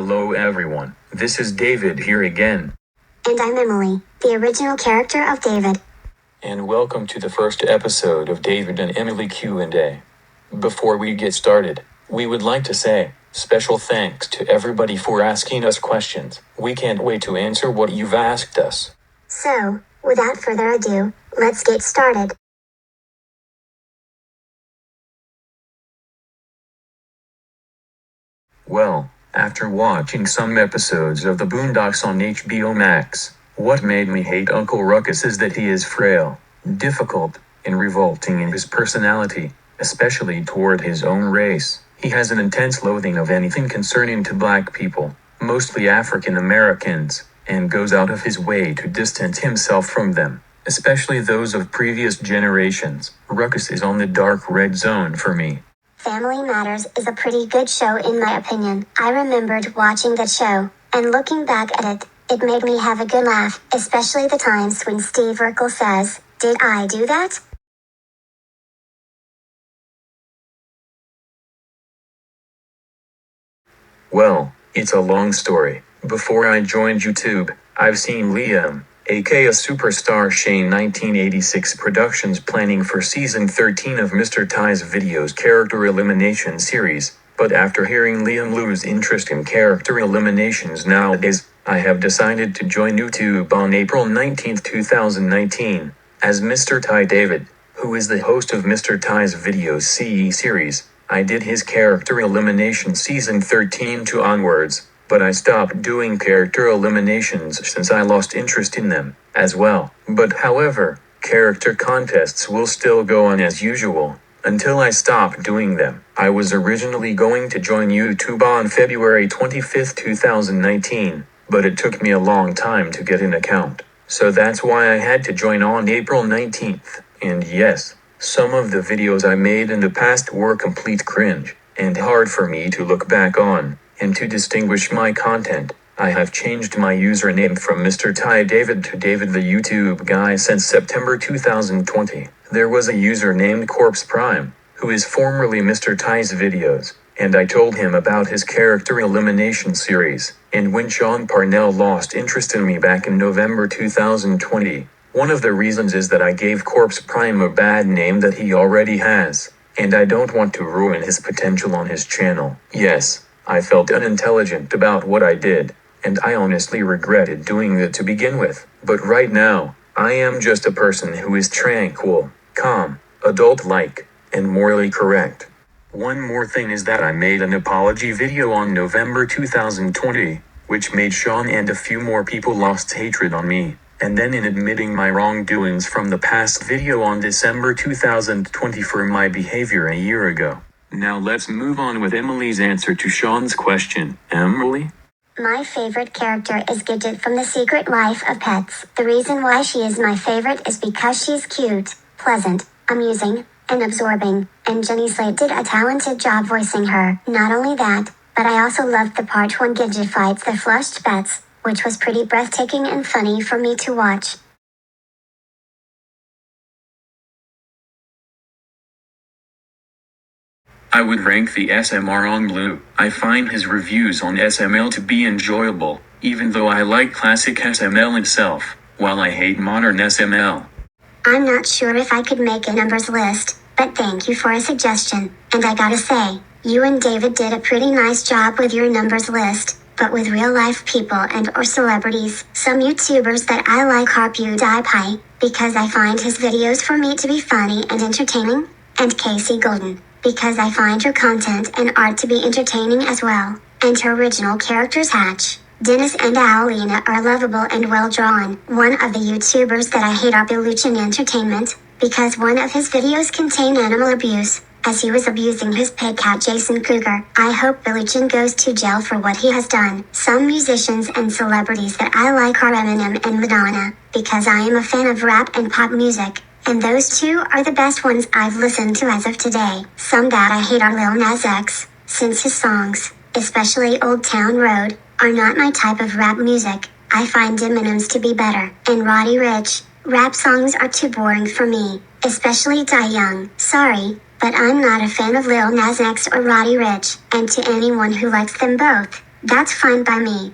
Hello everyone, this is David here again. And I'm Emily, the original character of David. And welcome to the first episode of David and Emily Q&A. Before we get started, we would like to say special thanks to everybody for asking us questions. We can't wait to answer what you've asked us. So, without further ado, let's get started. Well, after watching some episodes of The Boondocks on HBO Max, what made me hate Uncle Ruckus is that he is frail, difficult, and revolting in his personality, especially toward his own race. He has an intense loathing of anything concerning to black people, mostly African Americans, and goes out of his way to distance himself from them, especially those of previous generations. Ruckus is on the dark red zone for me. Family Matters is a pretty good show in my opinion. I remembered watching that show, and looking back at it, it made me have a good laugh, especially the times when Steve Urkel says, "Did I do that?" Well, it's a long story. Before I joined YouTube, I've seen Liam, aka Superstar Shane 1986 Productions planning for season 13 of Mr. Ty's Videos character elimination series, but after hearing Liam lose interest in character eliminations nowadays, I have decided to join YouTube on April 19, 2019, as Mr. Ty David, who is the host of Mr. Ty's Videos CE series. I did his character elimination season 13 to onwards, but I stopped doing character eliminations since I lost interest in them, as well. But however, character contests will still go on as usual, until I stop doing them. I was originally going to join YouTube on February 25, 2019, but it took me a long time to get an account. So that's why I had to join on April 19th, and yes, some of the videos I made in the past were complete cringe, and hard for me to look back on. And to distinguish my content, I have changed my username from Mr. Ty David to David the YouTube Guy since September 2020. There was a user named Corpse Prime, who is formerly Mr. Ty's Videos, and I told him about his character elimination series. And when Sean Parnell lost interest in me back in November 2020, one of the reasons is that I gave Corpse Prime a bad name that he already has, and I don't want to ruin his potential on his channel. Yes, I felt unintelligent about what I did, and I honestly regretted doing it to begin with. But right now, I am just a person who is tranquil, calm, adult-like, and morally correct. One more thing is that I made an apology video on November 2020, which made Sean and a few more people lost hatred on me. And then in admitting my wrongdoings from the past video on December 2020 for my behavior a year ago. Now let's move on with Emily's answer to Sean's question. Emily? My favorite character is Gidget from The Secret Life of Pets. The reason why she is my favorite is because she's cute, pleasant, amusing, and absorbing, and Jenny Slate did a talented job voicing her. Not only that, but I also loved the part when Gidget fights the flushed pets, which was pretty breathtaking and funny for me to watch. I would rank the SMR on Blue. I find his reviews on SML to be enjoyable, even though I like classic SML itself, while I hate modern SML. I'm not sure if I could make a numbers list, but thank you for a suggestion, and I gotta say, you and David did a pretty nice job with your numbers list, but with real-life people and or celebrities. Some YouTubers that I like are PewDiePie, because I find his videos for me to be funny and entertaining, and Casey Golden, because I find her content and art to be entertaining as well, and her original characters Hatch, Dennis and Alina are lovable and well-drawn. One of the YouTubers that I hate are Beluchin Entertainment, because one of his videos contain animal abuse, as he was abusing his pet cat Jason Cougar. I hope Beluchin goes to jail for what he has done. Some musicians and celebrities that I like are Eminem and Madonna, because I am a fan of rap and pop music, and those two are the best ones I've listened to as of today. Some that I hate are Lil Nas X, since his songs, especially Old Town Road, are not my type of rap music. I find Eminem's to be better, and Roddy Ricch. Rap songs are too boring for me, especially Die Young. Sorry, but I'm not a fan of Lil Nas X or Roddy Ricch, and to anyone who likes them both, That's fine by me.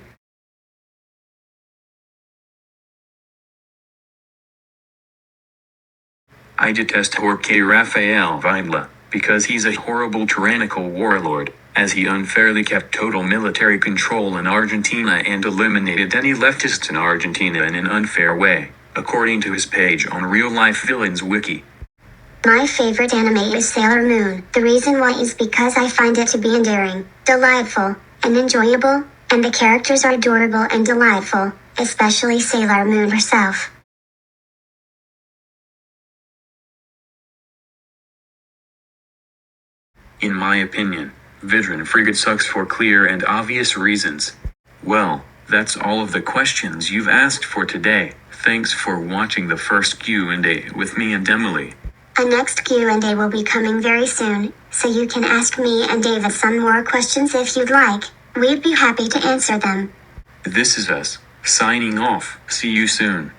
I detest Jorge Rafael Videla, because he's a horrible tyrannical warlord, as he unfairly kept total military control in Argentina and eliminated any leftists in Argentina in an unfair way, according to his page on Real Life Villains Wiki. My favorite anime is Sailor Moon. The reason why is because I find it to be endearing, delightful, and enjoyable, and the characters are adorable and delightful, especially Sailor Moon herself. In my opinion, Vidran Frigate sucks for clear and obvious reasons. Well, that's all of the questions you've asked for today. Thanks for watching the first Q&A with me and Emily. A next Q&A will be coming very soon, so you can ask me and David some more questions if you'd like. We'd be happy to answer them. This is us, signing off. See you soon.